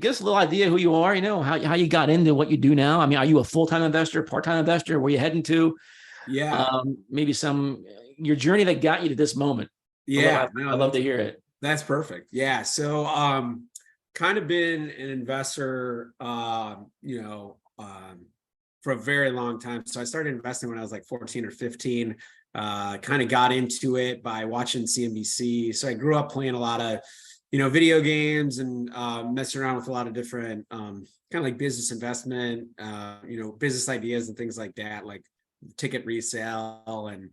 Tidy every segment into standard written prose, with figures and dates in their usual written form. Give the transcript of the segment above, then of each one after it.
give us a little idea who you are, how you got into what you do now. I mean, are you a full-time investor, part-time investor? Where you heading to? Yeah. Maybe your journey that got you to this moment. Yeah. I'd love to hear it. That's perfect. Yeah. So, kind of been an investor, for a very long time. So I started investing when I was like 14 or 15. Kind of got into it by watching CNBC. So I grew up playing a lot of, video games and messing around with a lot of different kind of like business investment, business ideas and things like that, like ticket resale and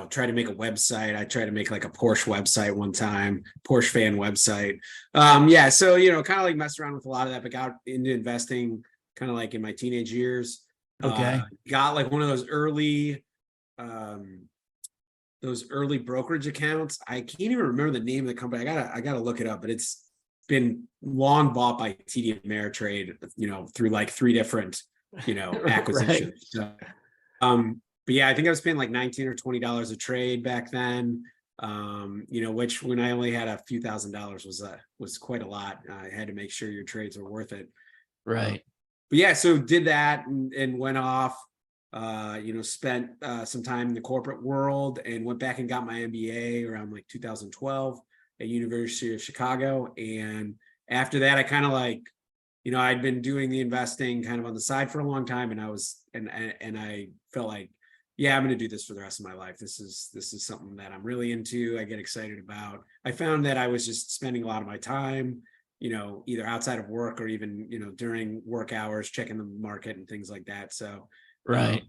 try to make a website. I tried to make like a Porsche website one time, Porsche fan website. So kind of like messed around with a lot of that, but got into investing kind of like in my teenage years. Okay. Got like one of those early brokerage accounts. I can't even remember the name of the company. I gotta look it up, but it's been long bought by TD Ameritrade, through like 3 different, acquisitions. Right. So, but yeah, I think I was paying like $19 or $20 a trade back then. Which when I only had a few $1,000s was quite a lot. I had to make sure your trades were worth it. Right. But yeah, so did that and went off, spent some time in the corporate world and went back and got my MBA around like 2012 at University of Chicago. And after that, I kind of like, I'd been doing the investing kind of on the side for a long time, and I felt like, yeah, I'm going to do this for the rest of my life. This is something that I'm really into. I get excited about. I found that I was just spending a lot of my time, either outside of work or even, during work hours, checking the market and things like that. So, right.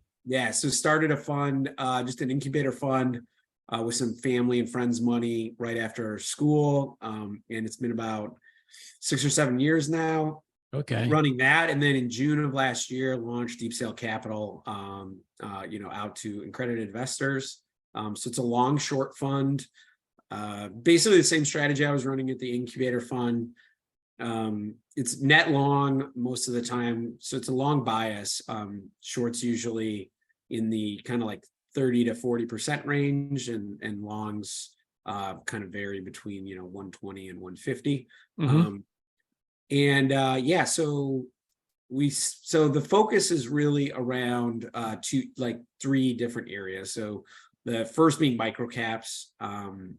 So started a fund, just an incubator fund, with some family and friends' money right after school. And it's been about 6 or 7 years now. Okay. Running that, and then in June of last year, launched DeepSail Capital, out to accredited investors. So it's a long short fund, basically the same strategy I was running at the incubator fund. It's net long most of the time, so it's a long bias. Shorts usually in the kind of like 30 to 40% range, and longs kind of vary between 120 and 150. Mm-hmm. So the focus is really around 3 different areas. So the first being microcaps, and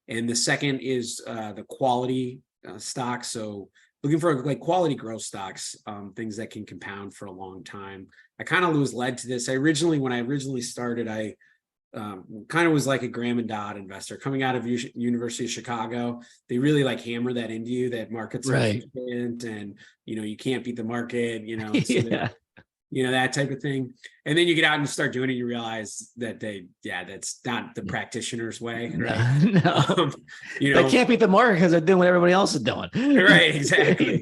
the second is the quality stocks. So looking for like quality growth stocks, things that can compound for a long time. I kind of was led to this. When I originally started, I kind of was like a Graham and Dodd investor coming out of University of Chicago. They really like hammer that into you, that markets are efficient and, you can't beat the market, so that type of thing. And then you get out and start doing it, you realize that that's not the practitioner's way. Right? No. They can't beat the market because they're doing what everybody else is doing. Right, exactly.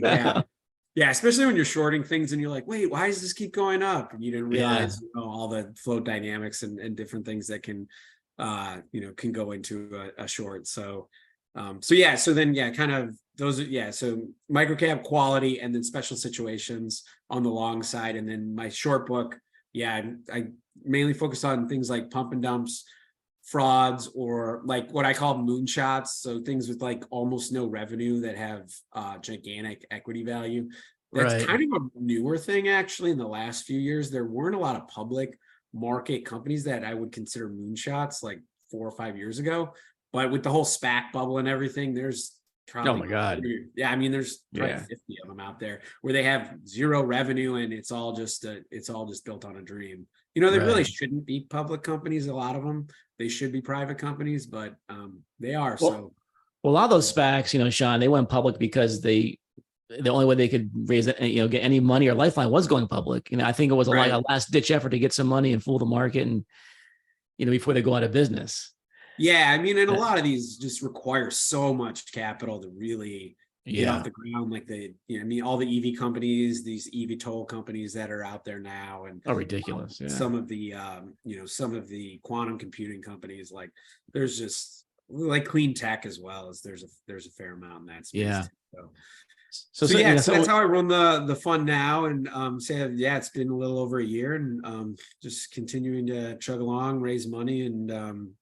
Yeah, especially when you're shorting things and you're like, wait, why does this keep going up? And you didn't realize all the flow dynamics and different things that can go into a short. So kind of those are, so microcap, quality, and then special situations on the long side. And then my short book, I mainly focus on things like pump and dumps, frauds, or like what I call moonshots. So things with like almost no revenue that have gigantic equity value. That's kind of a newer thing, actually. In the last few years, there weren't a lot of public market companies that I would consider moonshots like 4 or 5 years ago. But with the whole SPAC bubble and everything, there's probably, oh my God. There's probably 50 of them out there where they have zero revenue and it's all just built on a dream. They really shouldn't be public companies. A lot of them, they should be private companies, but they are. Well, a lot of those SPACs, Sean, they went public because the only way they could raise it, get any money or lifeline was going public. I think it was like a last ditch effort to get some money and fool the market, and before they go out of business. Yeah, and a lot of these just require so much capital to really get off the ground. Like all the EV companies, these EV toll companies that are out there now, and ridiculous. Some of the some of the quantum computing companies. Like there's just like clean tech as well as there's a fair amount in that space. Yeah. So that's how I run the fund now, and it's been a little over a year, and just continuing to chug along, raise money, and